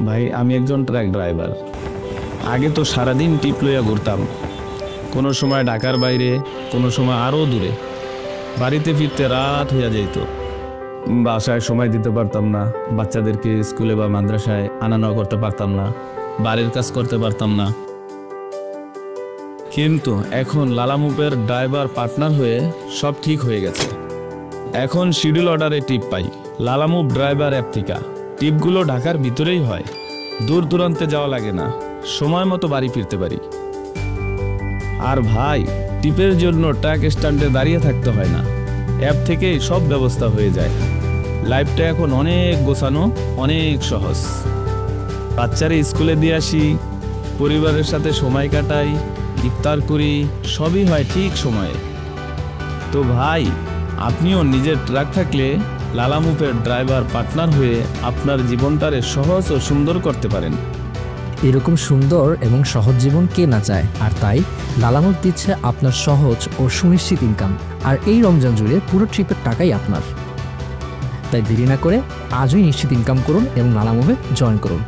ভাই আমি একজন ট্রাক ড্রাইভার। আগে তো সারাদিন টিপ লইয়া ঘুরতাম, কোনো সময় ঢাকার বাইরে, কোনো সময় আরও দূরে। বাড়িতে ফিরতে রাত হইয়া যেত, বাসায় সময় দিতে পারতাম না, বাচ্চাদেরকে স্কুলে বা মাদ্রাসায় আনা নেওয়া করতে পারতাম না, বাড়ির কাজ করতে পারতাম না। কিন্তু এখন লালামুভের ড্রাইভার পার্টনার হয়ে সব ঠিক হয়ে গেছে। এখন শিডিউল অর্ডারে টিপ পাই লালামুভ ড্রাইভার অ্যাপ থেকে। টিপগুলো ঢাকার ভিতরেই হয়, দূর দূরান্তে যাওয়া লাগে না, সময় মতো বাড়ি ফিরতে পারি। আর ভাই, টিপের জন্য ট্রাক স্ট্যান্ডে দাঁড়িয়ে থাকতে হয় না, অ্যাপ থেকেই সব ব্যবস্থা হয়ে যায়। লাইফটা এখন অনেক গোছানো, অনেক সহজ। বাচ্চারা স্কুলে দিয়ে আসি, পরিবারের সাথে সময় কাটাই, ইফতার করি, সবই হয় ঠিক সময়ে। তো ভাই, আপনিও নিজের ট্রাক থাকলে লালামুভের ড্রাইভার পার্টনার হয়ে আপনার জীবনটারে সহজ ও সুন্দর করতে পারেন। এরকম সুন্দর এবং সহজ জীবন কে না চায়। আর তাই লালামুভ দিচ্ছে আপনার সহজ ও সুনিশ্চিত ইনকাম। আর এই রমজান জুড়ে পুরো ট্রিপের টাকাই আপনার। তাই দেরি না করে আজই নিশ্চিত ইনকাম করুন এবং লালামুভে জয়েন করুন।